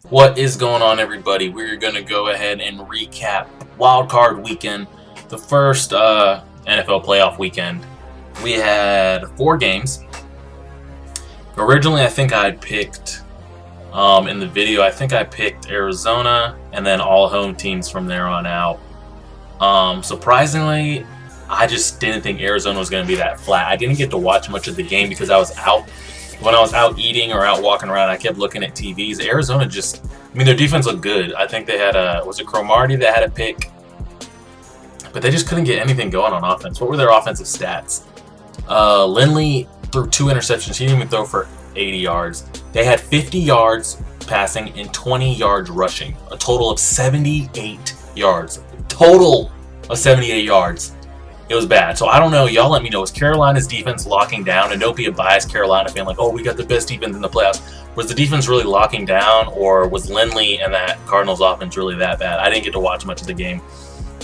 What is going on, everybody? We're going to go ahead and recap wildcard weekend, the first NFL playoff weekend. We had 4 games. Originally, I think I picked, in the video, I think I picked Arizona and then all home teams from there on out. Surprisingly, I just didn't think Arizona was going to be that flat. I didn't get to watch much of the game because I was out. When I was out eating or out walking around, I kept looking at TVs. Arizona just, their defense looked good. I think they had was it Cromartie that had a pick? But they just couldn't get anything going on offense. What were their offensive stats? Lindley threw 2 interceptions. He didn't even throw for 80 yards. They had 50 yards passing and 20 yards rushing. A total of 78 yards. Total of 78 yards. It was bad. So I don't know. Y'all let me know. Is Carolina's defense locking down? And don't be a biased Carolina fan like, oh, we got the best defense in the playoffs. Was the defense really locking down, or was Lindley and that Cardinals offense really that bad? I didn't get to watch much of the game.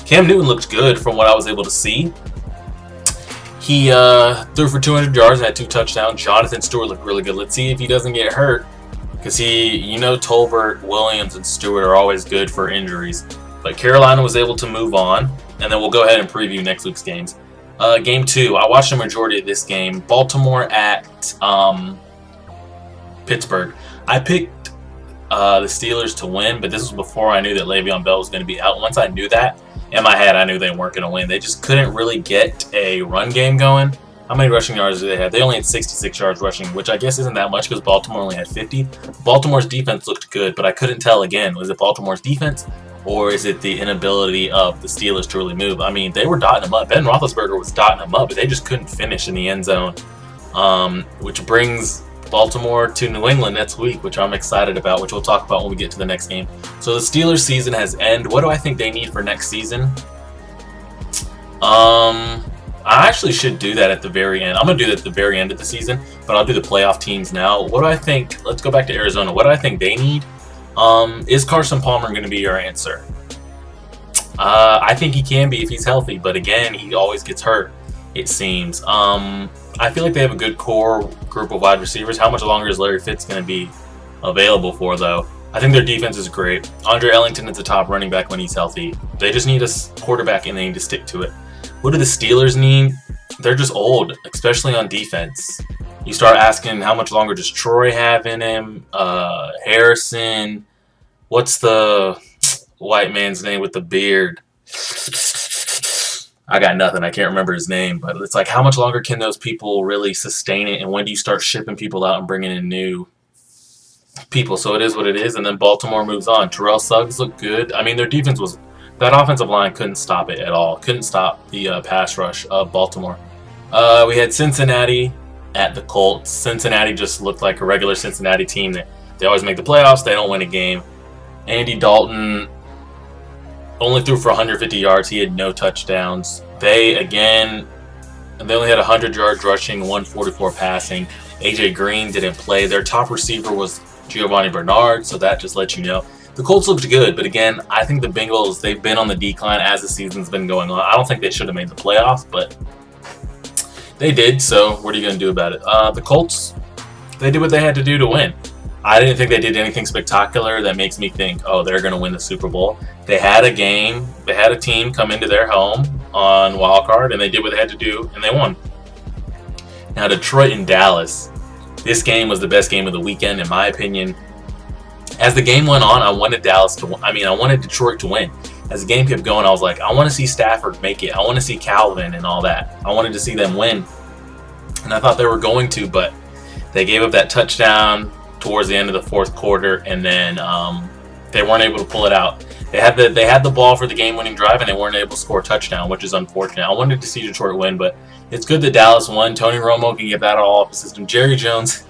Cam Newton looked good from what I was able to see. He threw for 200 yards and had 2 touchdowns. Jonathan Stewart looked really good. Let's see if he doesn't get hurt, because Tolbert, Williams, and Stewart are always good for injuries. But Carolina was able to move on, and then we'll go ahead and preview next week's games. Game 2, I watched the majority of this game. Baltimore at Pittsburgh. I picked the Steelers to win, but this was before I knew that Le'Veon Bell was going to be out. Once I knew that, in my head, I knew they weren't going to win. They just couldn't really get a run game going. How many rushing yards did they have? They only had 66 yards rushing, which I guess isn't that much because Baltimore only had 50. Baltimore's defense looked good, but I couldn't tell again. Was it Baltimore's defense, or is it the inability of the Steelers to really move? They were dotting them up. Ben Roethlisberger was dotting them up, but they just couldn't finish in the end zone, which brings Baltimore to New England next week, which I'm excited about, which we'll talk about when we get to the next game. So the Steelers season has ended. What do I think they need for next season? I actually should do that at the very end. I'm going to do that at the very end of the season, but I'll do the playoff teams now. What do I think? Let's go back to Arizona. What do I think they need? Is Carson Palmer going to be your answer? I think he can be if he's healthy, but again, he always gets hurt, it seems. I feel like they have a good core group of wide receivers. How much longer is Larry Fitz going to be available for, though? I think their defense is great. Andre Ellington is the top running back when he's healthy. They just need a quarterback, and they need to stick to it. What do the Steelers need? They're just old, especially on defense. You start asking how much longer does Troy have in him? Harrison. What's the white man's name with the beard? I got nothing. I can't remember his name, but it's like, how much longer can those people really sustain it? And when do you start shipping people out and bringing in new people? So it is what it is. And then Baltimore moves on. Terrell Suggs looked good. Their defense was, that offensive line couldn't stop it at all. Couldn't stop the pass rush of Baltimore. We had Cincinnati at the Colts. Cincinnati just looked like a regular Cincinnati team. They always make the playoffs. They don't win a game. Andy Dalton only threw for 150 yards. He had no touchdowns. They only had 100 yards rushing, 144 passing. AJ Green didn't play. Their top receiver was Giovanni Bernard, so that just lets you know. The Colts looked good, but again, I think the Bengals, they've been on the decline as the season's been going on. I don't think they should have made the playoffs, but they did, so what are you going to do about it? The Colts, they did what they had to do to win. I didn't think they did anything spectacular that makes me think, oh, they're going to win the Super Bowl. They had a game, they had a team come into their home on wildcard, and they did what they had to do, and they won. Now, Detroit and Dallas, this game was the best game of the weekend, in my opinion. As the game went on, I wanted I wanted Detroit to win. As the game kept going, I was like, I want to see Stafford make it. I want to see Calvin and all that. I wanted to see them win. And I thought they were going to, but they gave up that touchdown towards the end of the fourth quarter, and then they weren't able to pull it out. They had the ball for the game-winning drive, and they weren't able to score a touchdown, which is unfortunate. I wanted to see Detroit win, but it's good that Dallas won. Tony Romo can get that all off the system. Jerry Jones,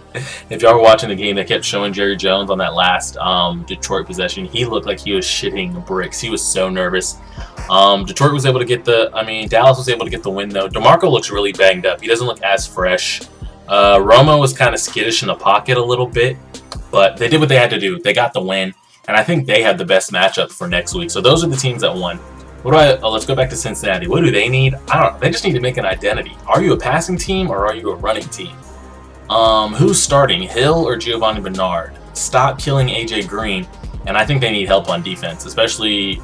if y'all were watching the game, they kept showing Jerry Jones on that last Detroit possession. He looked like he was shitting bricks. He was so nervous. Detroit was able to get Dallas was able to get the win, though. DeMarco looks really banged up. He doesn't look as fresh. Romo was kind of skittish in the pocket a little bit, but they did what they had to do. They got the win, and I think they have the best matchup for next week. So those are the teams that won. Let's go back to Cincinnati. What do they need? I don't know. They just need to make an identity. Are you a passing team or are you a running team? Who's starting, Hill or Giovanni Bernard? stop killing AJ Green, and I think they need help on defense, especially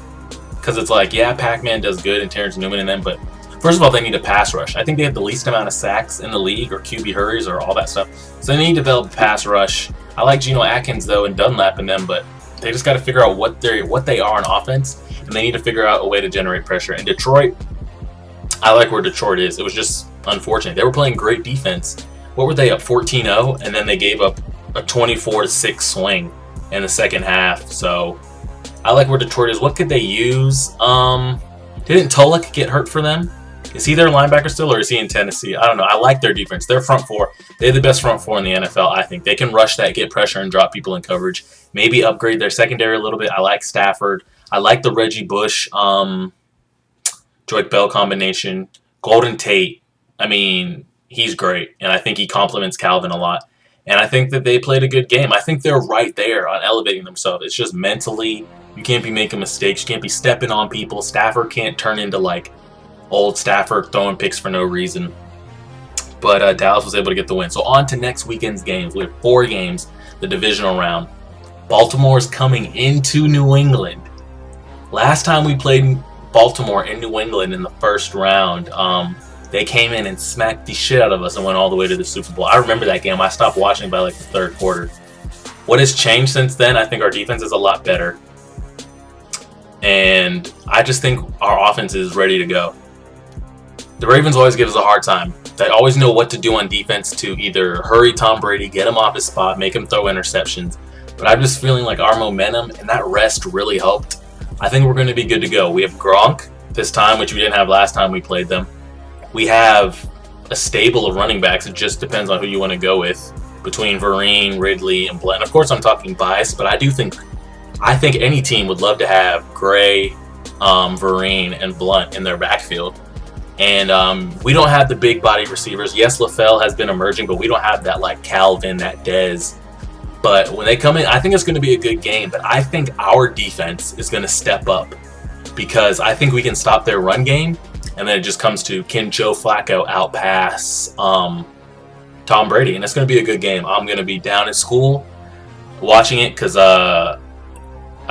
because it's like, yeah, Pac-Man does good and Terrence Newman and them, but first of all, they need a pass rush. I think they have the least amount of sacks in the league, or QB hurries, or all that stuff. So they need to develop a pass rush. I like Geno Atkins though and Dunlap in them, but they just got to figure out what they are on offense, and they need to figure out a way to generate pressure. And Detroit, I like where Detroit is. It was just unfortunate. They were playing great defense. What were they up 14-0, and then they gave up a 24-6 swing in the second half. So I like where Detroit is. What could they use? Didn't Tolek get hurt for them? Is he their linebacker still, or is he in Tennessee? I don't know. I like their defense. Their front four, they're the best front four in the NFL, I think. They can rush that, get pressure, and drop people in coverage. Maybe upgrade their secondary a little bit. I like Stafford. I like the Reggie Bush, Joique Bell combination. Golden Tate, I mean, he's great, and I think he complements Calvin a lot. And I think that they played a good game. I think they're right there on elevating themselves. It's just mentally, you can't be making mistakes. You can't be stepping on people. Stafford can't turn into like old Stafford throwing picks for no reason. But Dallas was able to get the win. So on to next weekend's games. We have 4 games, the divisional round. Baltimore's coming into New England. Last time we played Baltimore in New England in the first round, they came in and smacked the shit out of us and went all the way to the Super Bowl. I remember that game. I stopped watching by like the third quarter. What has changed since then? I think our defense is a lot better. And I just think our offense is ready to go. The Ravens always give us a hard time. They always know what to do on defense to either hurry Tom Brady, get him off his spot, make him throw interceptions. But I'm just feeling like our momentum and that rest really helped. I think we're going to be good to go. We have Gronk this time, which we didn't have last time we played them. We have a stable of running backs. It just depends on who you want to go with between Vereen, Ridley, and Blunt. Of course, I'm talking bias, but I think any team would love to have Gray, Vereen, and Blunt in their backfield. And we don't have the big body receivers. Yes, LaFell has been emerging, but we don't have that like Calvin, that Dez. But when they come in, I think it's going to be a good game. But I think our defense is going to step up because I think we can stop their run game. And then it just comes to, can Joe Flacco outpass Tom Brady? And it's going to be a good game. I'm going to be down at school watching it because I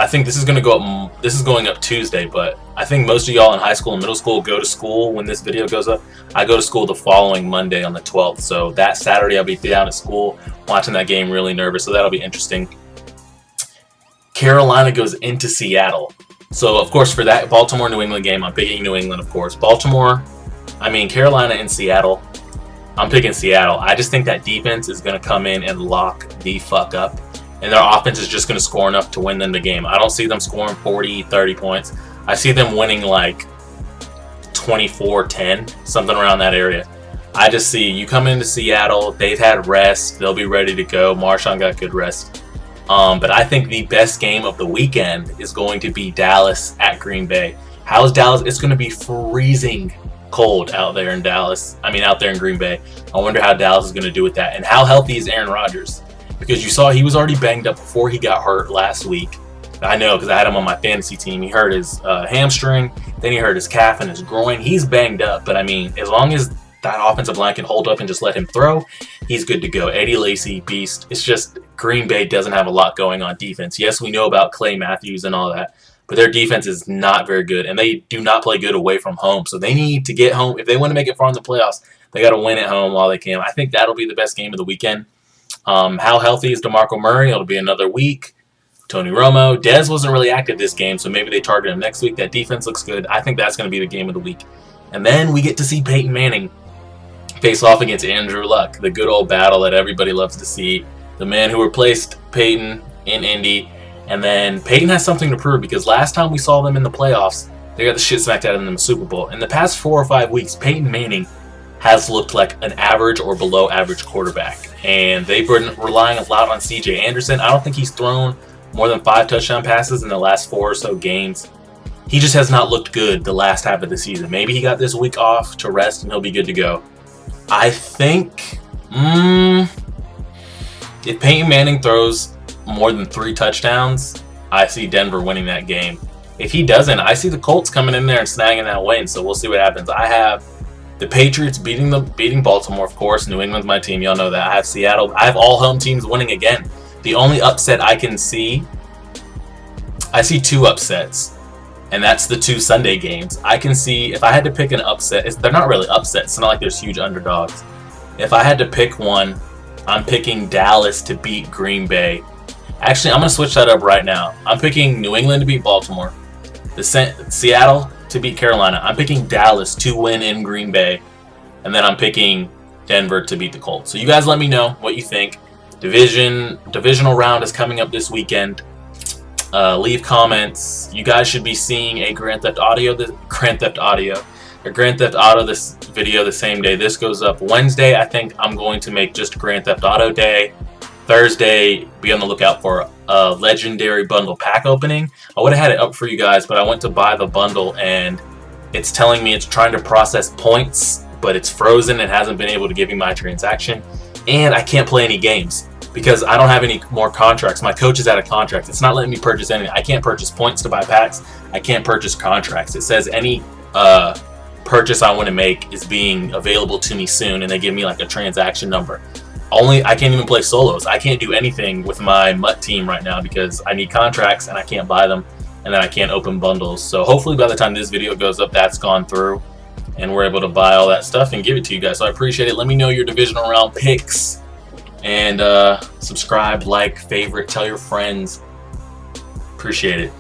think this is going to go up. This is going up Tuesday, but I think most of y'all in high school and middle school go to school when this video goes up. I go to school the following Monday on the 12th. So that Saturday I'll be down at school watching that game, really nervous. So that'll be interesting. Carolina goes into Seattle. So, of course, for that Baltimore-New England game, I'm picking New England, of course. Carolina and Seattle, I'm picking Seattle. I just think that defense is going to come in and lock the fuck up. And their offense is just going to score enough to win them the game. I don't see them scoring 40, 30 points. I see them winning like 24-10, something around that area. I just see you come into Seattle, they've had rest, they'll be ready to go. Marshawn got good rest. But I think the best game of the weekend is going to be Dallas at Green Bay. How's Dallas? It's going to be freezing cold out there in out there in Green Bay. I wonder how Dallas is going to do with that. And how healthy is Aaron Rodgers? Because you saw he was already banged up before he got hurt last week. I know because I had him on my fantasy team. He hurt his hamstring, then he hurt his calf and his groin. He's banged up. But, as long as that offensive line can hold up and just let him throw, he's good to go. Eddie Lacy, beast. It's just Green Bay doesn't have a lot going on defense. Yes, we know about Clay Matthews and all that, but their defense is not very good, and they do not play good away from home. So they need to get home. If they want to make it far in the playoffs, they got to win at home while they can. I think that'll be the best game of the weekend. How healthy is DeMarco Murray? It'll be another week. Tony Romo. Dez wasn't really active this game, so maybe they target him next week. That defense looks good. I think that's going to be the game of the week. And then we get to see Peyton Manning face off against Andrew Luck, the good old battle that everybody loves to see. The man who replaced Peyton in Indy. And then Peyton has something to prove because last time we saw them in the playoffs, they got the shit smacked out of them in the Super Bowl. In the past 4 or 5 weeks, Peyton Manning has looked like an average or below average quarterback. And they've been relying a lot on C.J. Anderson. I don't think he's thrown more than 5 touchdown passes in the last 4 or so games. He just has not looked good the last half of the season. Maybe he got this week off to rest and he'll be good to go. I think if Peyton Manning throws more than 3 touchdowns, I see Denver winning that game. If he doesn't, I see the Colts coming in there and snagging that win, so we'll see what happens. I have the Patriots beating Baltimore, of course. New England's my team. Y'all know that. I have Seattle. I have all home teams winning again. The only upset I can see, I see 2 upsets, and that's the 2 Sunday games. I can see, if I had to pick an upset, they're not really upsets. It's not like there's huge underdogs. If I had to pick one, I'm picking Dallas to beat Green Bay. Actually, I'm going to switch that up right now. I'm picking New England to beat Baltimore, Seattle to beat Carolina. I'm picking Dallas to win in Green Bay, and then I'm picking Denver to beat the Colts. So you guys let me know what you think. Divisional round is coming up this weekend. Leave comments. You guys should be seeing a Grand Theft Auto this video the same day this goes up. Wednesday, I think I'm going to make just Grand Theft Auto Day. Thursday, be on the lookout for a legendary bundle pack opening. I would have had it up for you guys, but I went to buy the bundle and it's telling me it's trying to process points, but it's frozen and hasn't been able to give me my transaction. And I can't play any games because I don't have any more contracts. My coach is out of contract. It's not letting me purchase anything. I can't purchase points to buy packs. I can't purchase contracts. It says any purchase I want to make is being available to me soon, and they give me like a transaction number. I can't even play solos. I can't do anything with my MUT team right now because I need contracts and I can't buy them, and then I can't open bundles. So hopefully by the time this video goes up, that's gone through and we're able to buy all that stuff and give it to you guys. So I appreciate it. Let me know your divisional round picks, and subscribe, like, favorite, tell your friends. Appreciate it.